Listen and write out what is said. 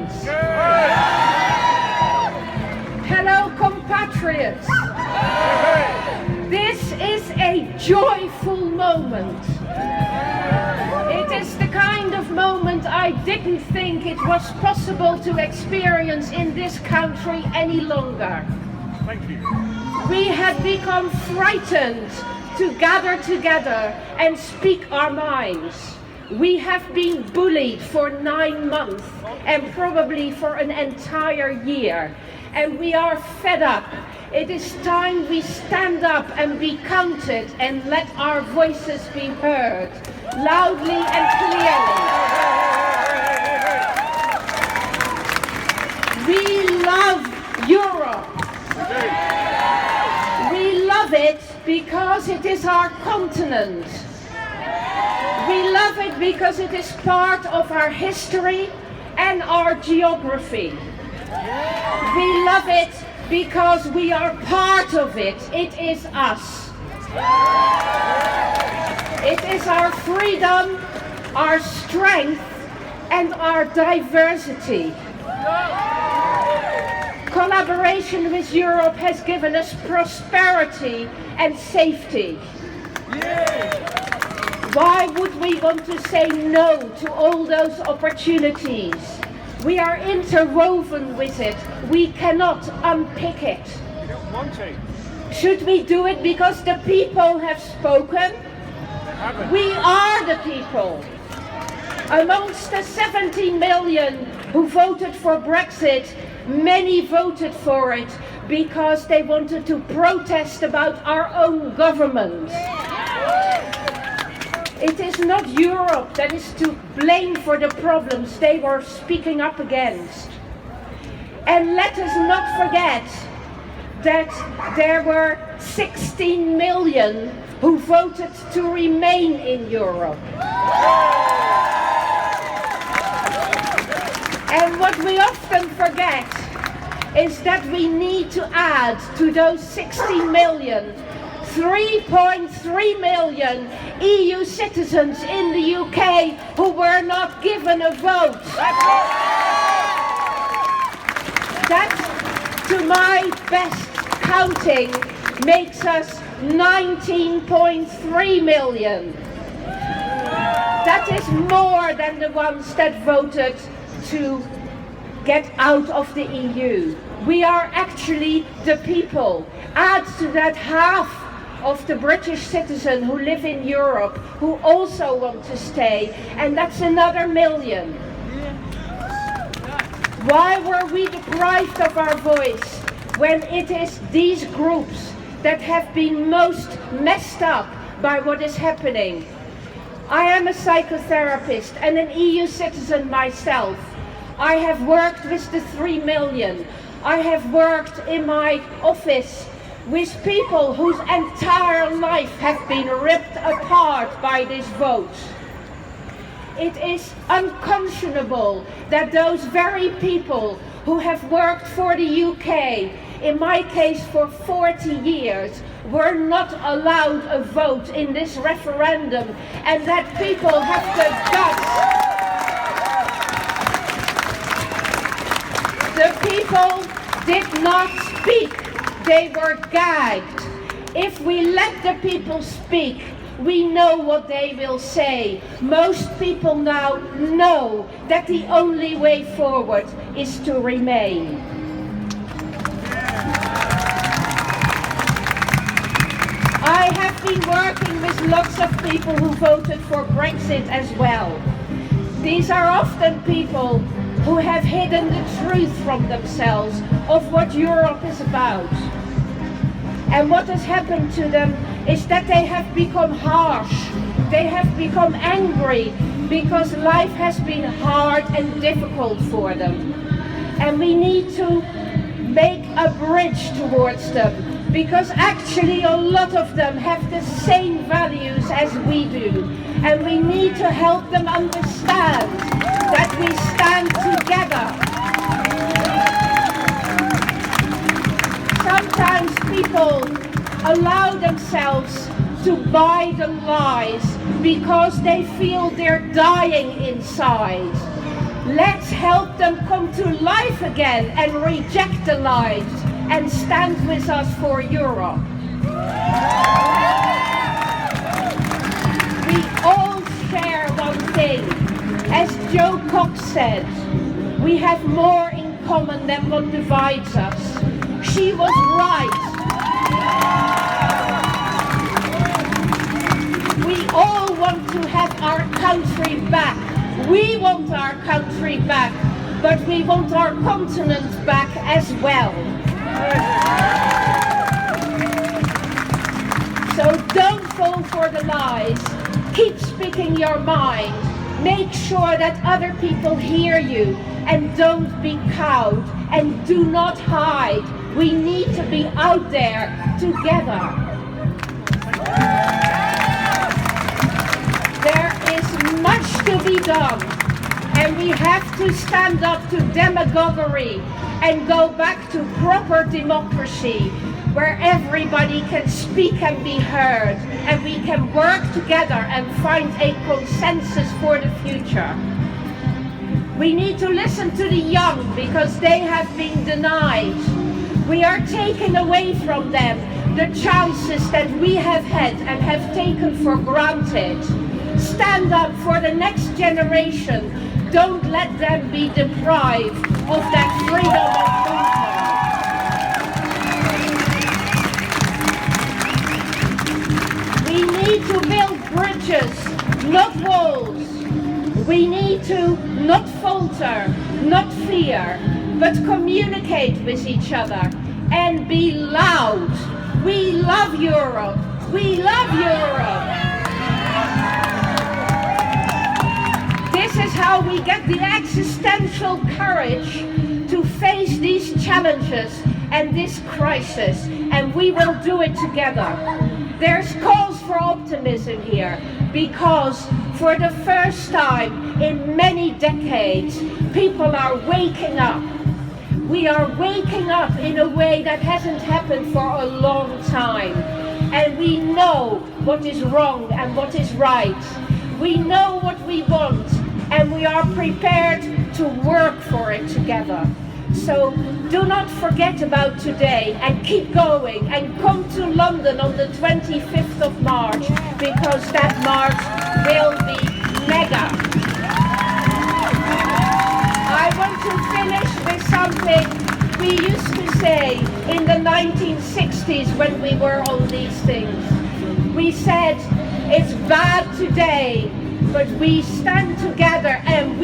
moment. Hello, compatriots. This is a joyful moment. It is the kind of moment I didn't think it was possible to experience in this country any longer. Thank you. We had become frightened to gather together and speak our minds. We have been bullied for 9 months and probably for an entire year. And we are fed up. It is time we stand up and be counted and let our voices be heard, loudly and clearly. We love Europe. We love it because it is our continent. We love it because it is part of our history and our geography. We love it because we are part of it. It is us. It is our freedom, our strength, and our diversity. Collaboration with Europe has given us prosperity and safety. Why would we want to say no to all those opportunities? We are interwoven with it. We cannot unpick it. We don't want to. Should we do it because the people have spoken? We are the people. Amongst the 17 million who voted for Brexit, many voted for it because they wanted to protest about our own government. It is not Europe that is to blame for the problems they were speaking up against. And let us not forget that there were 16 million who voted to remain in Europe. And what we often forget is that we need to add to those 16 million 3.3 million EU citizens in the UK who were not given a vote. That, to my best counting, makes us 19.3 million. That is more than the ones that voted to get out of the EU. We are actually the people. Add to that half of the British citizens who live in Europe who also want to stay, and that's another million. Why were we deprived of our voice when it is these groups that have been most messed up by what is happening? I am a psychotherapist and an EU citizen myself. I have worked with the 3 million. I have worked in my office with people whose entire life have been ripped apart by this vote. It is unconscionable that those very people who have worked for the UK, in my case for 40 years, were not allowed a vote in this referendum, and that people have the guts. The people did not speak. They were gagged. If we let the people speak, we know what they will say. Most people now know that the only way forward is to remain. I have been working with lots of people who voted for Brexit as well. These are often people who have hidden the truth from themselves of what Europe is about. And what has happened to them is that they have become harsh. They have become angry because life has been hard and difficult for them. And we need to make a bridge towards them, because actually a lot of them have the same values as we do. And we need to help them understand that we stand together. Sometimes people allow themselves to buy the lies because they feel they're dying inside. Let's help them come to life again and reject the lies and stand with us for Europe. We all share one thing. As Joe Cox said, we have more in common than what divides us. She was right. We all want to have our country back. We want our country back, but we want our continent back as well. So don't fall for the lies. Keep speaking your mind. Make sure that other people hear you, and don't be cowed, and do not hide. We need to be out there together. There is much to be done, and we have to stand up to demagoguery and go back to proper democracy, where everybody can speak and be heard, and we can work together and find a consensus for the future. We need to listen to the young because they have been denied. We are taking away from them the chances that we have had and have taken for granted. Stand up for the next generation. Don't let them be deprived of that freedom of movement. We need to build bridges, not walls. We need to not falter, not fear, but communicate with each other and be loud. We love Europe. We love Europe. This is how we get the existential courage to face these challenges and this crisis, and we will do it together. There's cause for optimism here, because for the first time in many decades, people are waking up. We are waking up in a way that hasn't happened for a long time. And we know what is wrong and what is right. We know what we want, and we are prepared to work for it together. So do not forget about today, and keep going, and come to London on the 25th of March, because that march will be mega. I want to finish with something we used to say in the 1960s when we were on these things. We said, it's bad today, but we stand together and